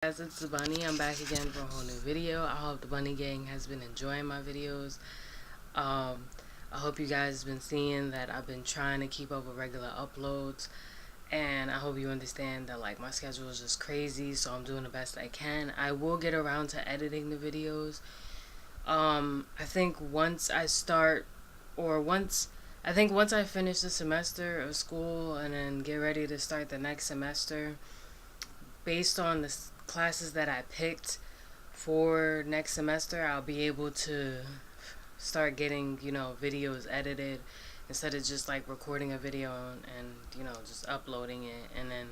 Guys, it's the Bunny. I'm back again for a whole new video. I hope the Bunny Gang has been enjoying my videos. I hope you guys have been seeing that I've been trying to keep up with regular uploads, and I hope you understand that like my schedule is just crazy, so I'm doing the best I can. I will get around to editing the videos. I think once I start, or once I think once I finish the semester of school and then get ready to start the next semester, based on the classes that I picked for next semester, I'll be able to start getting, videos edited instead of just like recording a video and just uploading it and then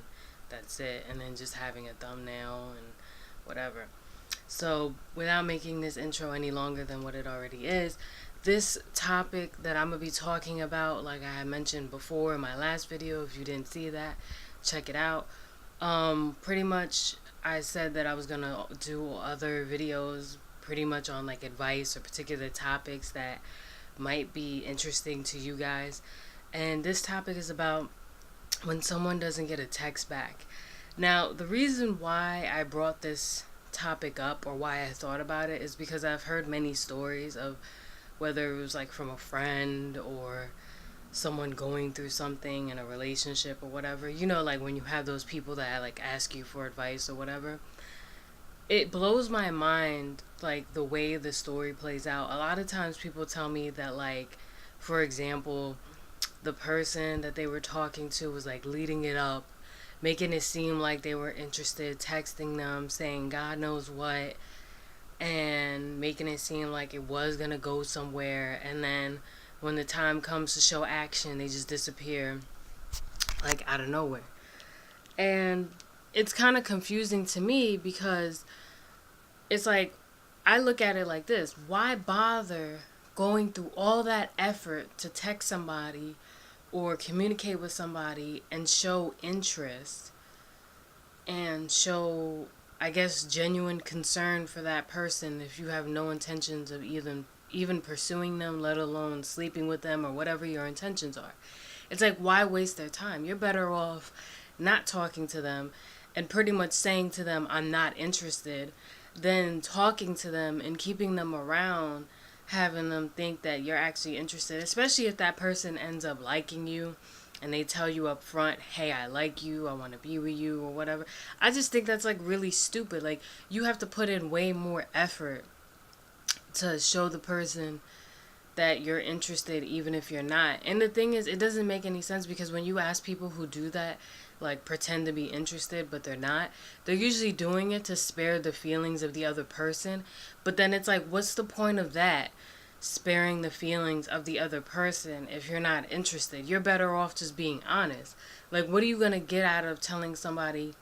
that's it, and then just having a thumbnail and whatever. So, without making this intro any longer than what it already is, this topic that I'm going to be talking about, like I had mentioned before in my last video, if you didn't see that, check it out. Pretty much I said that I was gonna do other videos pretty much on like advice or particular topics that might be interesting to you guys. And this topic is about when someone doesn't get a text back. Now, the reason why I brought this topic up, or why I thought about it, is because I've heard many stories of whether it was like from a friend or someone going through something in a relationship or whatever. Like when you have those people that like ask you for advice or whatever. It blows my mind, like the way the story plays out. A lot of times people tell me that, like, for example, the person that they were talking to was like leading it up, making it seem like they were interested, texting them, saying God knows what, and making it seem like it was gonna go somewhere, and then when the time comes to show action, they just disappear, like out of nowhere. And it's kind of confusing to me because it's like, I look at it like this: why bother going through all that effort to text somebody or communicate with somebody and show interest and show, I guess, genuine concern for that person if you have no intentions of even pursuing them, let alone sleeping with them or whatever your intentions are? It's like, why waste their time? You're better off not talking to them and pretty much saying to them, I'm not interested, than talking to them and keeping them around, having them think that you're actually interested, especially if that person ends up liking you and they tell you up front, hey, I like you, I want to be with you, or whatever. I just think that's like really stupid. Like, you have to put in way more effort to show the person that you're interested even if you're not. And the thing is, it doesn't make any sense, because when you ask people who do that, like pretend to be interested but they're not, they're usually doing it to spare the feelings of the other person. But then it's like, what's the point of that? Sparing the feelings of the other person if you're not interested. You're better off just being honest. Like, what are you gonna get out of telling somebody,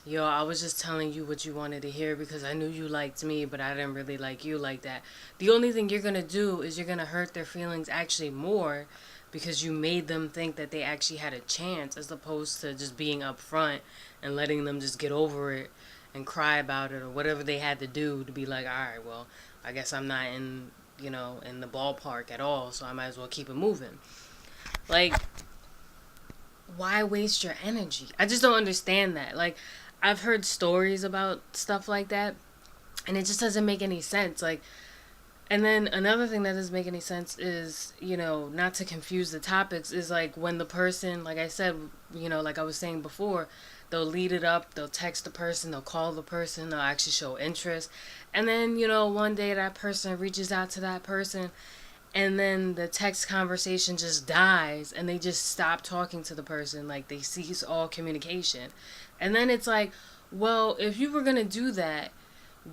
yo, I was just telling you what you wanted to hear because I knew you liked me, but I didn't really like you like that? The only thing you're gonna do is you're gonna hurt their feelings actually more, because you made them think that they actually had a chance, as opposed to just being upfront and letting them just get over it and cry about it or whatever they had to do to be like, all right, well, I guess I'm not in the ballpark at all, so I might as well keep it moving. Like, why waste your energy? I just don't understand that. Like, I've heard stories about stuff like that, and it just doesn't make any sense. Like, and then another thing that doesn't make any sense is, not to confuse the topics, is like when the person, like I said, like I was saying before, they'll lead it up, they'll text the person, they'll call the person, they'll actually show interest. And then, one day that person reaches out to that person, and then the text conversation just dies and they just stop talking to the person, like they cease all communication. And then it's like, well, if you were going to do that,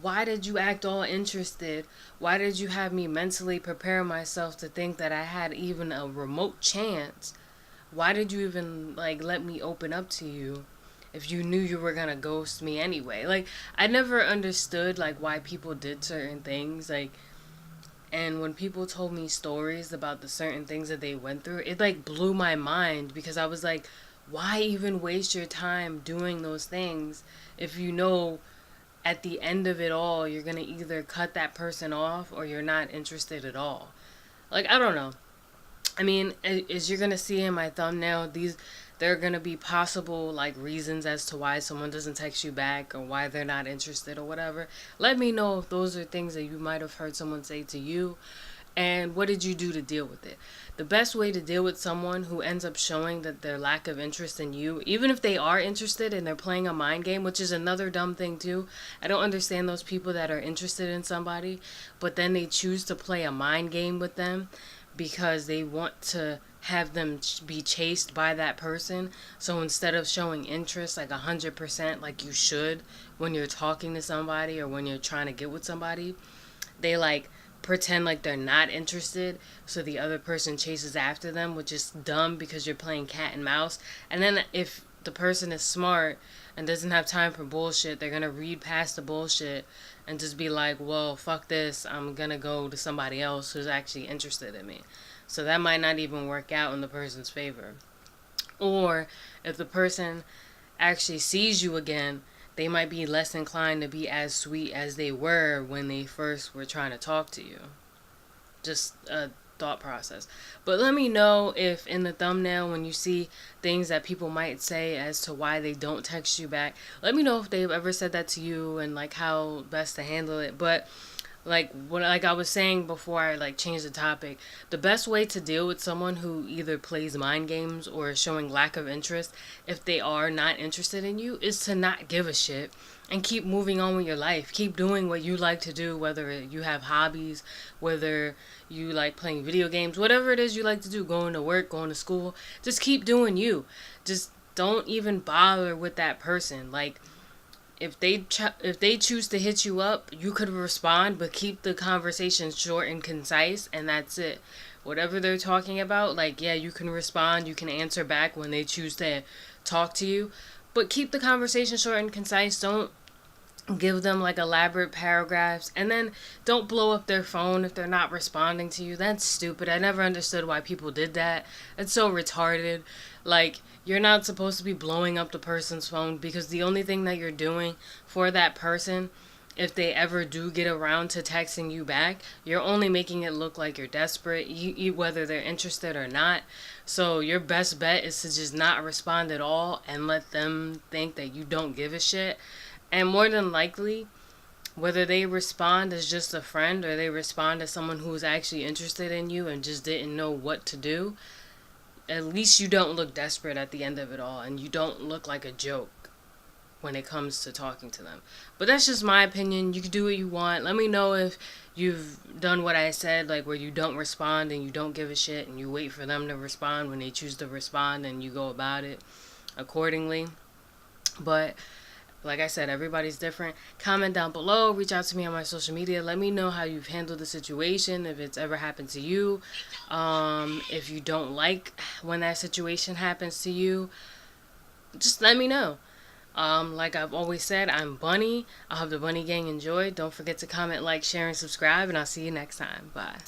why did you act all interested? Why did you have me mentally prepare myself to think that I had even a remote chance? Why did you even like let me open up to you if you knew you were gonna ghost me anyway? Like, I never understood like why people did certain things. Like, and when people told me stories about the certain things that they went through, it like blew my mind, because I was like, why even waste your time doing those things if you know at the end of it all you're gonna either cut that person off or you're not interested at all? Like, I don't know. I mean, as you're gonna see in my thumbnail, there are going to be possible like reasons as to why someone doesn't text you back or why they're not interested or whatever. Let me know if those are things that you might have heard someone say to you, and what did you do to deal with it. The best way to deal with someone who ends up showing that their lack of interest in you, even if they are interested and they're playing a mind game, which is another dumb thing too. I don't understand those people that are interested in somebody but then they choose to play a mind game with them because they want to have them be chased by that person. So instead of showing interest like 100% like you should when you're talking to somebody or when you're trying to get with somebody, they like pretend like they're not interested so the other person chases after them, which is dumb because you're playing cat and mouse. And then if the person is smart and doesn't have time for bullshit, they're gonna read past the bullshit and just be like, well, fuck this, I'm gonna go to somebody else who's actually interested in me. So that might not even work out in the person's favor. Or if the person actually sees you again, they might be less inclined to be as sweet as they were when they first were trying to talk to you. Just a thought process. But let me know if in the thumbnail, when you see things that people might say as to why they don't text you back, let me know if they've ever said that to you and like how best to handle it. But like I was saying before I like changed the topic, the best way to deal with someone who either plays mind games or is showing lack of interest, if they are not interested in you, is to not give a shit and keep moving on with your life. Keep doing what you like to do, whether you have hobbies, whether you like playing video games, whatever it is you like to do, going to work, going to school, just keep doing you. Just don't even bother with that person. Like, if they choose to hit you up, you could respond, but keep the conversation short and concise, and that's it. Whatever they're talking about, like, yeah, you can respond, you can answer back when they choose to talk to you, but keep the conversation short and concise. Don't give them like elaborate paragraphs, and then don't blow up their phone if they're not responding to you. That's stupid. I never understood why people did that. It's so retarded. Like, you're not supposed to be blowing up the person's phone, because the only thing that you're doing for that person, if they ever do get around to texting you back, you're only making it look like you're desperate, whether they're interested or not. So your best bet is to just not respond at all and let them think that you don't give a shit. And more than likely, whether they respond as just a friend or they respond as someone who's actually interested in you and just didn't know what to do, at least you don't look desperate at the end of it all, and you don't look like a joke when it comes to talking to them. But that's just my opinion. You can do what you want. Let me know if you've done what I said, like where you don't respond and you don't give a shit and you wait for them to respond when they choose to respond and you go about it accordingly. But like I said, everybody's different. Comment down below. Reach out to me on my social media. Let me know how you've handled the situation, if it's ever happened to you. If you don't like when that situation happens to you, just let me know. Like I've always said, I'm Bunny. I hope the Bunny Gang enjoyed. Don't forget to comment, like, share, and subscribe, and I'll see you next time. Bye.